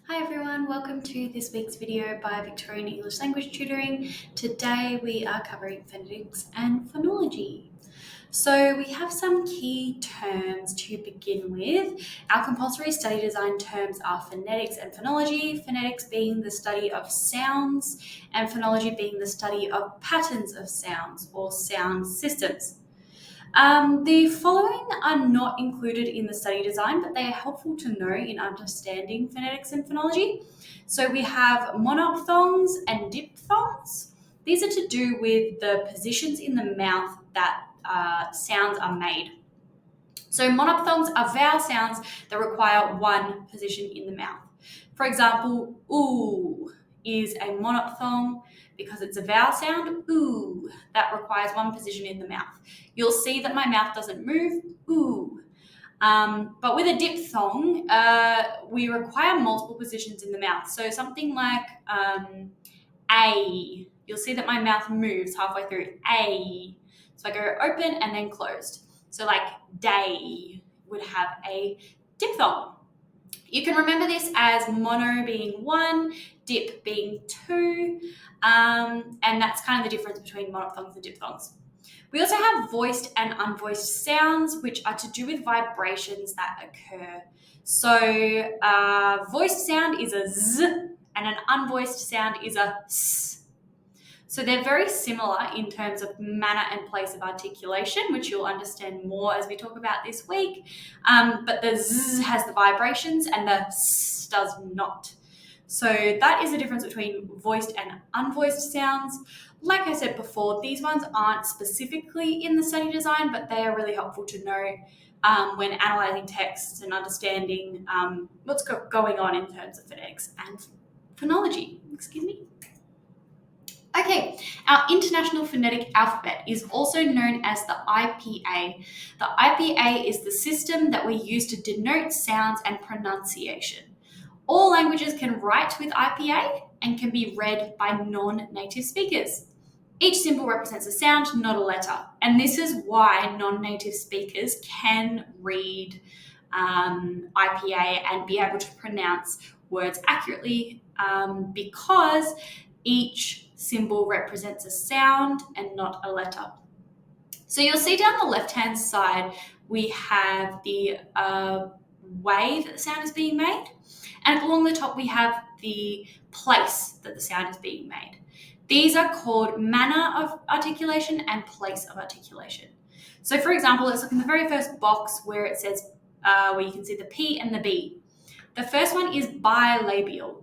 Hi everyone, welcome to this week's video by Victorian English Language Tutoring. Today we are covering phonetics and phonology. So we have some key terms to begin with. Our compulsory study design terms are phonetics and phonology, phonetics being the study of sounds and phonology being the study of patterns of sounds or sound systems. The following are not included in the study design, but they are helpful to know in understanding phonetics and phonology. So we have monophthongs and diphthongs. These are to do with the positions in the mouth that sounds are made. So monophthongs are vowel sounds that require one position in the mouth. For example, ooh is a monophthong because it's a vowel sound, ooh, that requires one position in the mouth. You'll see that my mouth doesn't move, ooh. But with a diphthong, we require multiple positions in the mouth. So something like a, you'll see that my mouth moves halfway through, a. So I go open and then closed. So like day would have a diphthong. You can remember this as mono being one, dip being two, and that's kind of the difference between monophthongs and diphthongs. We also have voiced and unvoiced sounds, which are to do with vibrations that occur. So voiced sound is a z, and an unvoiced sound is a s. So they're very similar in terms of manner and place of articulation, which you'll understand more as we talk about this week. But the z has the vibrations and the s does not. So that is the difference between voiced and unvoiced sounds. Like I said before, these ones aren't specifically in the study design, but they are really helpful to know when analysing texts and understanding what's going on in terms of phonetics and phonology. Excuse me. Okay, our International Phonetic Alphabet is also known as the IPA. The IPA is the system that we use to denote sounds and pronunciation. All languages can write with IPA and can be read by non-native speakers. Each symbol represents a sound, not a letter. And this is why non-native speakers can read IPA and be able to pronounce words accurately because each symbol represents a sound and not a letter. So you'll see down the left-hand side, we have the way that the sound is being made. And along the top, we have the place that the sound is being made. These are called manner of articulation and place of articulation. So for example, let's look in the very first box where it says, where you can see the P and the B. The first one is bilabial.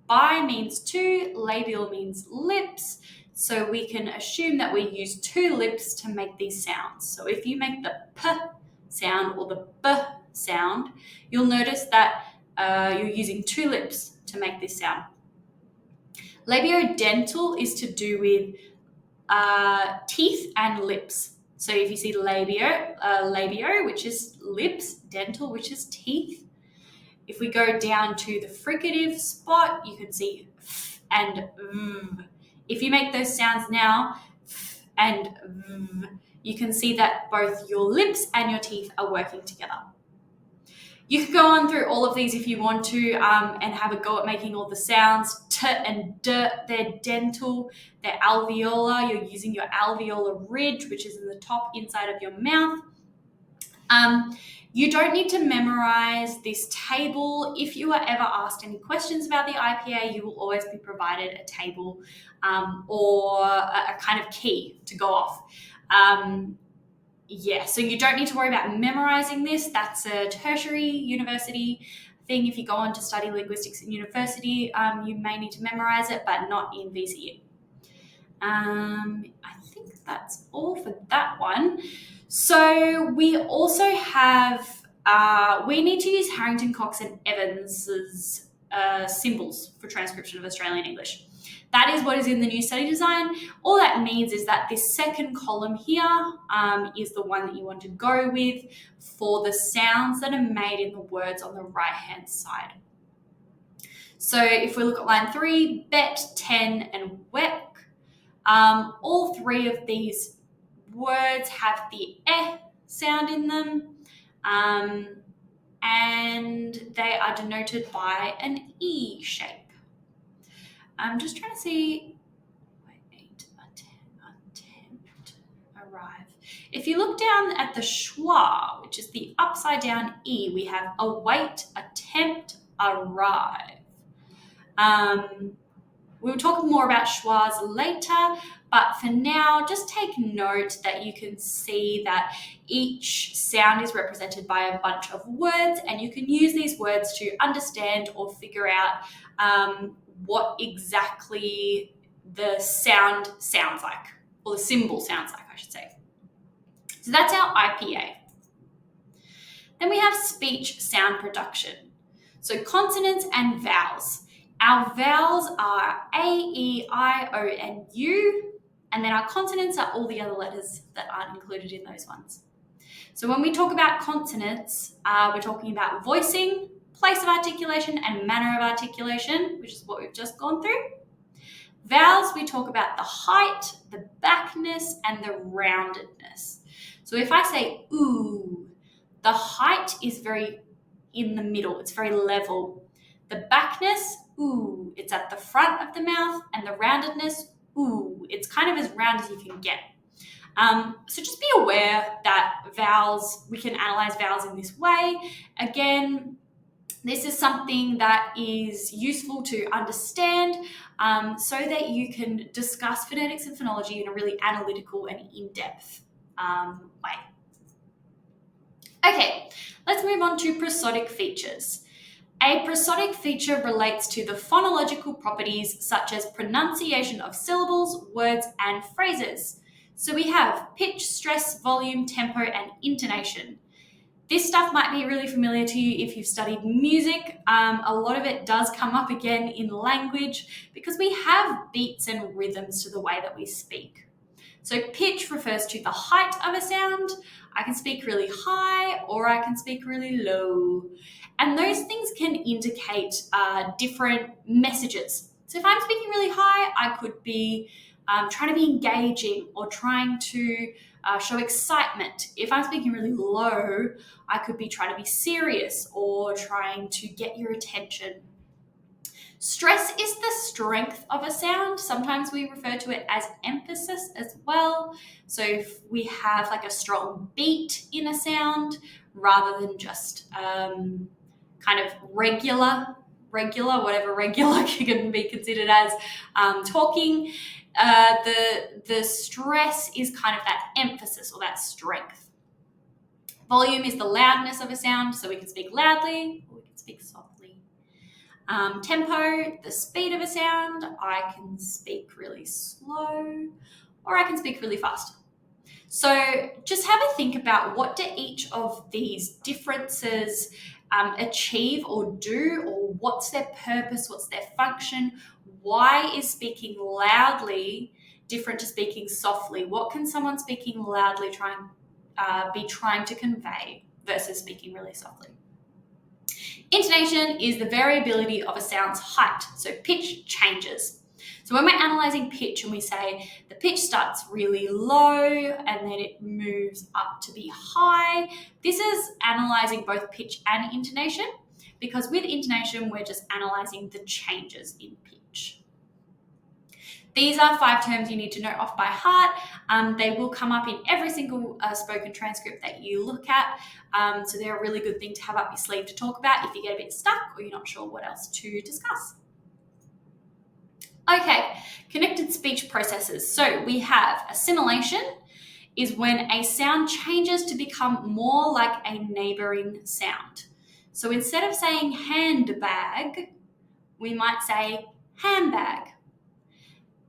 Bi means two, labial means lips, so we can assume that we use two lips to make these sounds. So if you make the P sound or the B sound, you'll notice that you're using two lips to make this sound. Labiodental is to do with teeth and lips. So if you see labio, which is lips, dental, which is teeth. If we go down to the fricative spot, you can see f and v. If you make those sounds now, f and v, you can see that both your lips and your teeth are working together. You could go on through all of these if you want to and have a go at making all the sounds. T and d, they're dental, they're alveolar. You're using your alveolar ridge, which is in the top inside of your mouth. You don't need to memorize this table. If you are ever asked any questions about the IPA, you will always be provided a table or a kind of key to go off. So you don't need to worry about memorizing this. That's a tertiary university thing. If you go on to study linguistics in university, you may need to memorize it, but not in VCU. I think that's all for that one. So we also have, we need to use Harrington, Cox and Evans's symbols for transcription of Australian English. That is what is in the new study design. All that means is that this second column here is the one that you want to go with for the sounds that are made in the words on the right-hand side. So if we look at line 3, bet, ten, and wek, all three of these words have the sound in them. and they are denoted by an E shape. I'm just trying to see, attempt, arrive. If you look down at the schwa, which is the upside down E, we have await, attempt, arrive. We'll talk more about schwas later, but for now, just take note that you can see that each sound is represented by a bunch of words, and you can use these words to understand or figure out what exactly the sound sounds like, or the symbol sounds like, I should say. So that's our IPA. Then we have speech sound production. So consonants and vowels. Our vowels are A, E, I, O, and U, and then our consonants are all the other letters that aren't included in those ones. So when we talk about consonants, we're talking about voicing, place of articulation, and manner of articulation, which is what we've just gone through. Vowels, we talk about the height, the backness, and the roundedness. So if I say ooh, the height is very in the middle, it's very level. The backness, ooh, it's at the front of the mouth, and the roundedness, ooh, it's kind of as round as you can get. So just be aware that vowels, we can analyze vowels in this way. Again, this is something that is useful to understand so that you can discuss phonetics and phonology in a really analytical and in-depth way. Okay, let's move on to prosodic features. A prosodic feature relates to the phonological properties such as pronunciation of syllables, words, and phrases. So we have pitch, stress, volume, tempo, and intonation. This stuff might be really familiar to you if you've studied music. A lot of it does come up again in language because we have beats and rhythms to the way that we speak. So pitch refers to the height of a sound. I can speak really high or I can speak really low. And those things can indicate different messages. So if I'm speaking really high, I could be trying to be engaging or trying to show excitement. If I'm speaking really low, I could be trying to be serious or trying to get your attention. Stress is the strength of a sound. Sometimes we refer to it as emphasis as well. So if we have like a strong beat in a sound rather than just kind of regular, whatever regular can be considered as talking, the stress is kind of that emphasis or that strength. Volume is the loudness of a sound, so we can speak loudly or we can speak softly. Tempo, the speed of a sound. I can speak really slow or I can speak really fast. So just have a think about what do each of these differences achieve or do, or what's their purpose, what's their function? Why is speaking loudly different to speaking softly? What can someone speaking loudly be trying to convey versus speaking really softly? Intonation is the variability of a sound's height, so pitch changes. So when we're analysing pitch and we say the pitch starts really low and then it moves up to be high, this is analysing both pitch and intonation, because with intonation we're just analysing the changes in pitch. These are 5 terms you need to know off by heart. They will come up in every single spoken transcript that you look at. So they're a really good thing to have up your sleeve to talk about if you get a bit stuck or you're not sure what else to discuss. Okay, connected speech processes. So we have assimilation is when a sound changes to become more like a neighbouring sound. So instead of saying handbag, we might say handbag.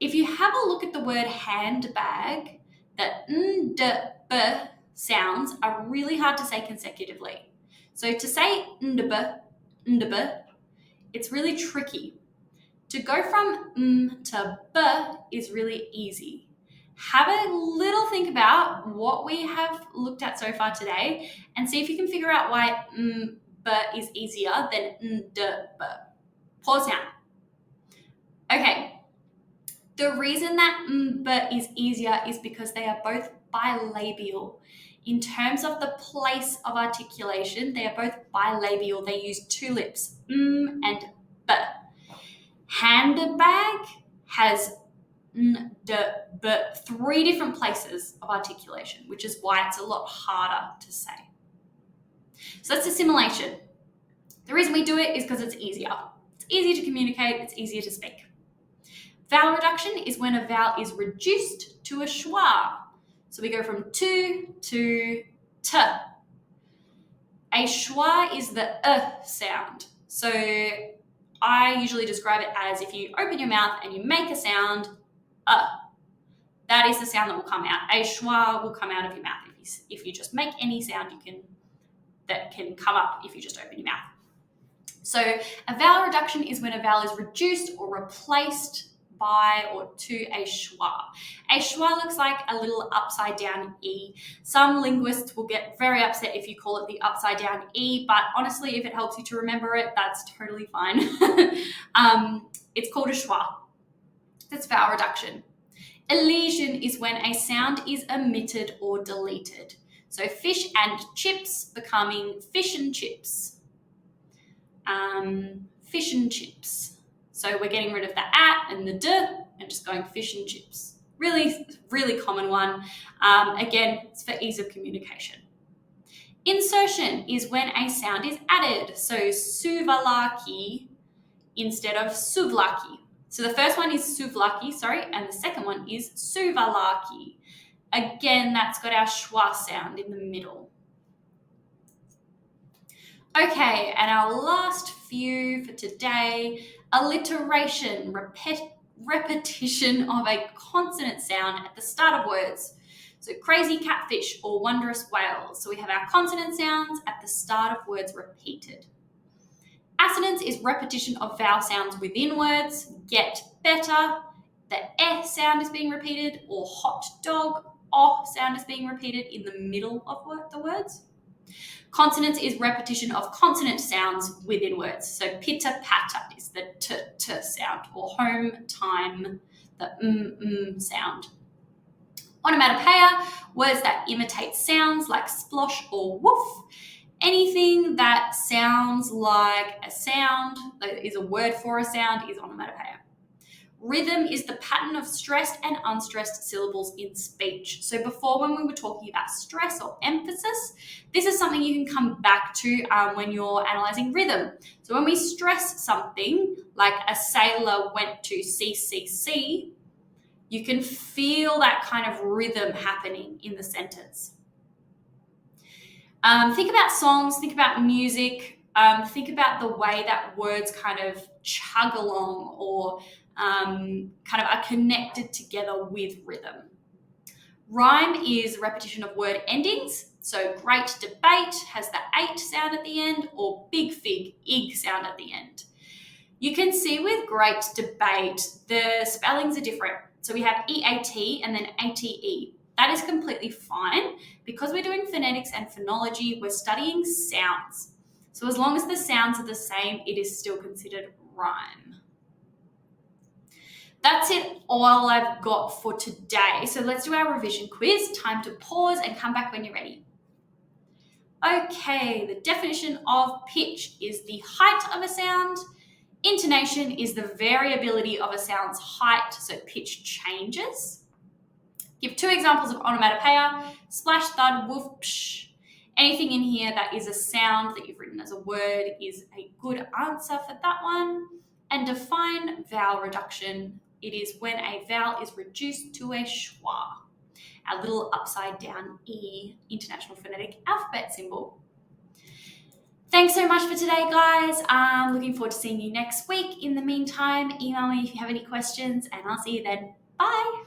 If you have a look at the word handbag, the n, d, b sounds are really hard to say consecutively. So to say n, d, b, it's really tricky. To go from m to b is really easy. Have a little think about what we have looked at so far today and see if you can figure out why m, b is easier than n, d, b. Pause now. Okay. The reason that m, b is easier is because they are both bilabial. In terms of the place of articulation, they are both bilabial. They use two lips, and b. Handbag has n, d, b, three different places of articulation, which is why it's a lot harder to say. So that's assimilation. The reason we do it is because it's easier. It's easier to communicate, it's easier to speak. Vowel reduction is when a vowel is reduced to a schwa. So we go from to t. A schwa is the sound. So I usually describe it as if you open your mouth and you make a sound, that is the sound that will come out. A schwa will come out of your mouth if you just make any sound that can come up if you just open your mouth. So a vowel reduction is when a vowel is reduced or replaced by or to a schwa. A schwa looks like a little upside down E. Some linguists will get very upset if you call it the upside down E, but honestly, if it helps you to remember it, that's totally fine. It's called a schwa. That's vowel reduction. Elision is when a sound is omitted or deleted. So fish and chips becoming fish and chips. Fish and chips. So we're getting rid of the at and the d and just going fish and chips. Really, really common one. Again, it's for ease of communication. Insertion is when a sound is added. So suvalaki instead of suvlaki. So the first one is suvlaki, and the second one is suvalaki. Again, that's got our schwa sound in the middle. Okay, and our last few for today, alliteration, repetition of a consonant sound at the start of words. So crazy catfish or wondrous whales. So we have our consonant sounds at the start of words repeated. Assonance is repetition of vowel sounds within words. Get better, the sound is being repeated, or hot dog, sound is being repeated in the middle of the words. Consonance is repetition of consonant sounds within words. So pitter patter is the t sound, or home time, the sound. Onomatopoeia, words that imitate sounds like splosh or woof. Anything that sounds like a sound, that is a word for a sound, is onomatopoeia. Rhythm is the pattern of stressed and unstressed syllables in speech. So before, when we were talking about stress or emphasis, this is something you can come back to when you're analysing rhythm. So when we stress something, like a sailor went to CCC, you can feel that kind of rhythm happening in the sentence. Think about songs, think about music, think about the way that words kind of chug along or kind of are connected together with rhythm. Rhyme is repetition of word endings. So great debate has the 8 sound at the end, or big fig, ig sound at the end. You can see with great debate, the spellings are different. So we have EAT and then ATE. That is completely fine. Because we're doing phonetics and phonology, we're studying sounds. So as long as the sounds are the same, it is still considered rhyme. That's it, all I've got for today. So let's do our revision quiz. Time to pause and come back when you're ready. Okay, the definition of pitch is the height of a sound. Intonation is the variability of a sound's height, so pitch changes. Give 2 examples of onomatopoeia: splash, thud, woof, psh. Anything in here that is a sound that you've written as a word is a good answer for that one. And define vowel reduction. It is when a vowel is reduced to a schwa, our little upside down E, International Phonetic Alphabet symbol. Thanks so much for today, guys. I'm looking forward to seeing you next week. In the meantime, email me if you have any questions, and I'll see you then. Bye.